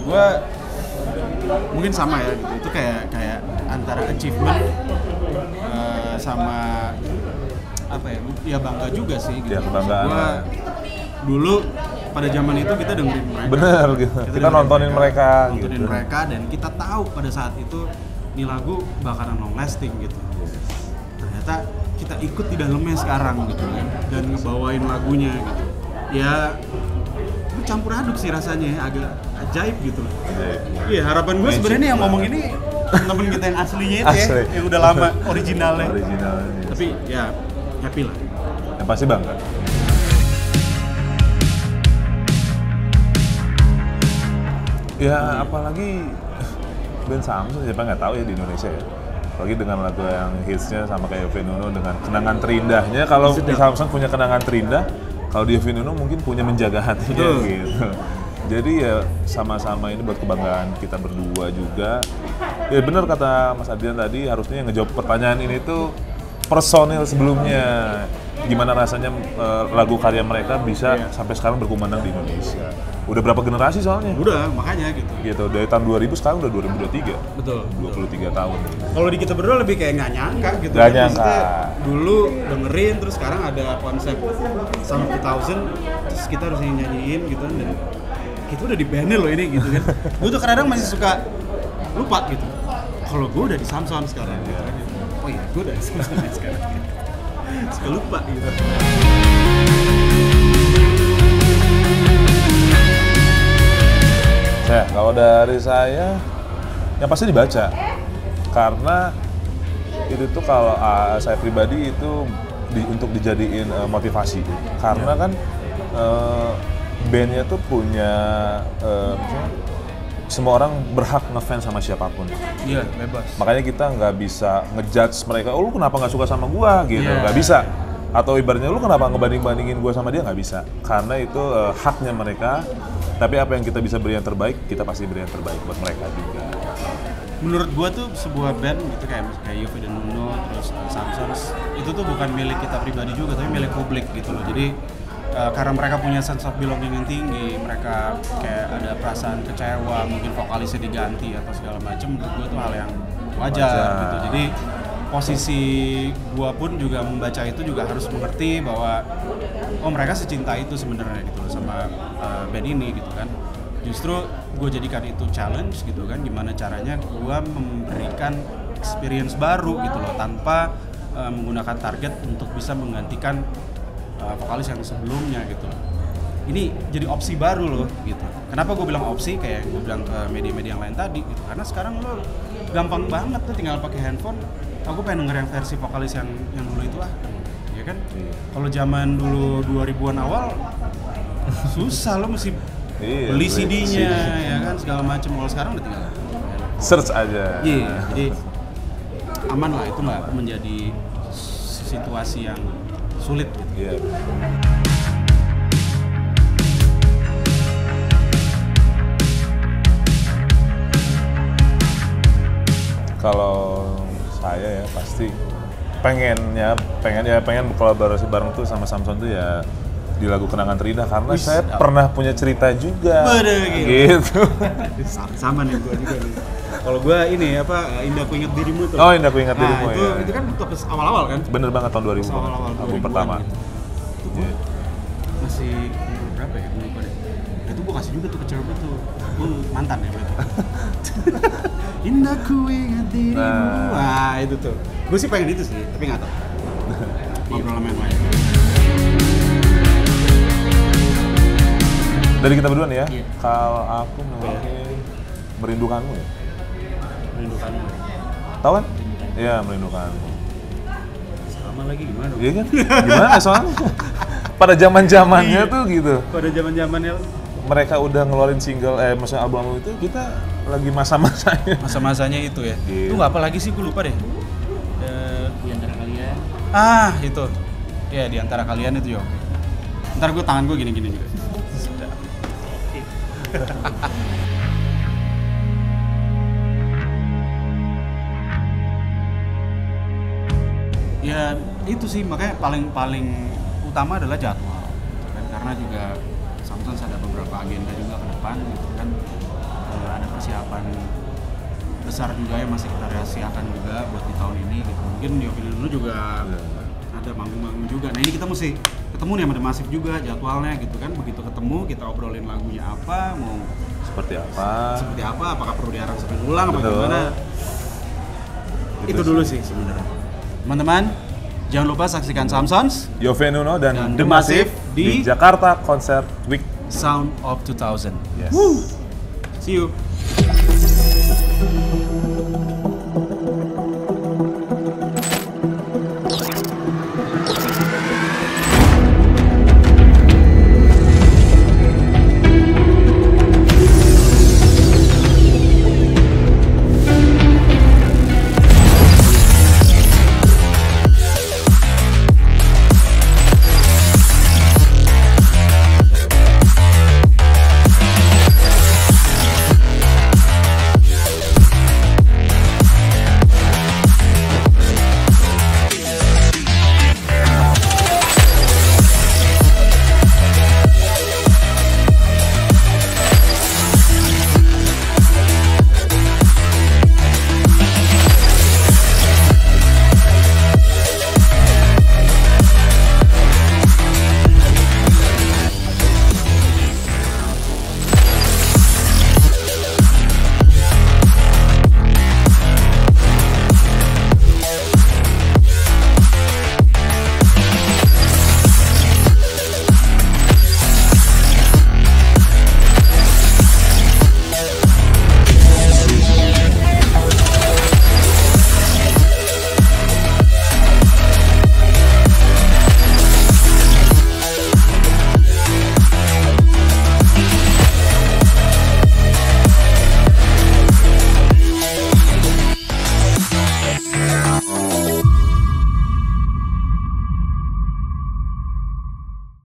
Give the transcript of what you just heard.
gue mungkin sama ya gitu. Itu kayak antara achievement sama apa ya bangga juga sih gitu. Ya, kebanggaan. Gue dulu pada zaman itu kita dengerin mereka. Bener gitu. Kita nontonin mereka gitu. Dan kita tahu pada saat itu ini lagu bakalan long lasting gitu. Ternyata kita ikut di dalamnya sekarang gitu kan, dan ngebawain lagunya gitu. Ya campur aduk sih rasanya, agak ajaib gitu. Iya, harapan gue sebenarnya yang ngomong ini temen kita yang aslinya itu ya, yang udah lama originalnya. Tapi ya happy lah. Yang pasti bangga. Ya apalagi band Samson, siapa nggak tahu ya di Indonesia ya. Apalagi dengan lagu yang hitsnya sama kayak Yovie and Nuno dengan kenangan terindahnya. Kalau di Samson punya kenangan terindah, kalau di Yovie and Nuno mungkin punya menjaga hatinya gitu. Jadi ya sama-sama ini buat kebanggaan kita berdua juga. Ya benar kata Mas Adrian tadi, harusnya yang ngejawab pertanyaan ini tuh personil sebelumnya. Gimana rasanya lagu karya mereka bisa sampai sekarang berkumandang di Indonesia. Udah berapa generasi soalnya? Udah, makanya gitu. Gitu, dari tahun 2000 sekarang udah 2023. Betul. 23 tahun. Kalau di kita berdua lebih kayak nggak nyangka gitu. Nggak nyangka. Dulu dengerin, terus sekarang ada konsep Summer 2000, terus kita harus nyanyiin gitu, dan kita udah di bandnya loh ini gitu kan. Gue tuh kadang masih suka lupa gitu. Kalau gue udah di Samson sekarang gitu kan. Oh iya, gue udah di Samson sekarang. Suka lupa gitu. Kalau dari saya, yang pasti dibaca. Karena itu tuh kalau saya pribadi itu untuk dijadiin motivasi. Karena kan bandnya tuh punya semua orang berhak ngefans sama siapapun. Iya, bebas. Makanya kita nggak bisa ngejudge mereka, oh lu kenapa nggak suka sama gua gitu, nggak bisa. Atau ibaratnya lu kenapa ngebanding-bandingin gua sama dia, nggak bisa. Karena itu haknya mereka. Tapi apa yang kita bisa beri yang terbaik, kita pasti beri yang terbaik buat mereka juga. Menurut gua tuh sebuah band gitu kayak Yovie and Nuno, terus Samsons, itu tuh bukan milik kita pribadi juga, tapi milik publik gitu loh. Jadi karena mereka punya sense of belonging yang tinggi, mereka kayak ada perasaan kecewa, mungkin vokalisnya diganti atau segala macam, menurut gua tuh hal yang wajar gitu. Jadi posisi gua pun juga membaca itu juga harus mengerti bahwa oh mereka secinta itu sebenarnya gitu loh sama band ini gitu kan. Justru gue jadikan itu challenge gitu kan, gimana caranya gue memberikan experience baru gitu loh tanpa menggunakan target untuk bisa menggantikan vokalis yang sebelumnya gitu loh. Ini jadi opsi baru loh gitu. Kenapa gue bilang opsi, kayak gue bilang ke media-media yang lain tadi gitu, karena sekarang lo gampang banget tuh tinggal pakai handphone. Aku pengen denger yang versi vokalis yang dulu itu ya kan? Kalau zaman dulu 2000-an awal susah, lo mesti beli CD-nya ya kan, segala macam. Kalau sekarang udah tinggal search aja. Iya, jadi aman lah, itu nggak menjadi situasi yang sulit gitu. Iya. Kalau saya ya pasti pengen berkolaborasi bareng tuh sama Samson tuh ya di lagu Kenangan Terindah, karena saya pernah punya cerita juga. Gitu. Sama nih gue juga nih. Kalau gue ini Indah Ku Ingat Dirimu tuh. Oh, Indah Ku Ingat Dirimu itu, ya. Itu kan pas awal-awal kan? Bener banget tahun 2000. Awal-awal album pertama. Gitu. Itu gue masih berapa ya? Lupa deh. Itu gue kasih juga tuh ke cewek tuh. Gue mantan ya berarti. Indah Ku Ingat Dirimu. Wah, itu tuh. Gue sih pengen itu sih, tapi nggak tahu. Ngobrol sama yang lain. Dari kita berdua nih ya, kalau aku mungkin Merindukanmu ya. Merindukanmu. Tahu kan? Iya, Merindukanmu. Sama lagi gimana? Iya kan? Gimana soalnya? Pada zaman-zamannya tuh gitu. Pada zaman-zamannya mereka udah ngeluarin single, maksudnya album itu, kita lagi masa-masanya. Masa-masanya itu ya. Gitu. Itu nggak apa lagi sih, gue lupa deh. Di antara kalian. Itu. Ya, di antara kalian itu ya. Ntar gue tangan gue gini-gini juga. Ya itu sih, makanya paling utama adalah jadwal gitu kan, karena juga Samsung ada beberapa agenda juga ke depan gitu kan. ada persiapan besar juga yang masih kita rahasiakan juga buat di tahun ini gitu. Mungkin Yovie dan Nuno juga ada manggung-manggung juga. Nah ini kita mesti ketemu nih sama The Massive juga jadwalnya gitu kan. Begitu ketemu kita obrolin lagunya apa, mau Seperti apa, apakah perlu diaransemen ulang apa Betul. gimana. Itu dulu sih sebenarnya. Teman-teman, jangan lupa saksikan Samsons Yovie Nuno dan Dan The The Massive Massive di di Jakarta Concert Week. Sound of 2000. Yes. See you.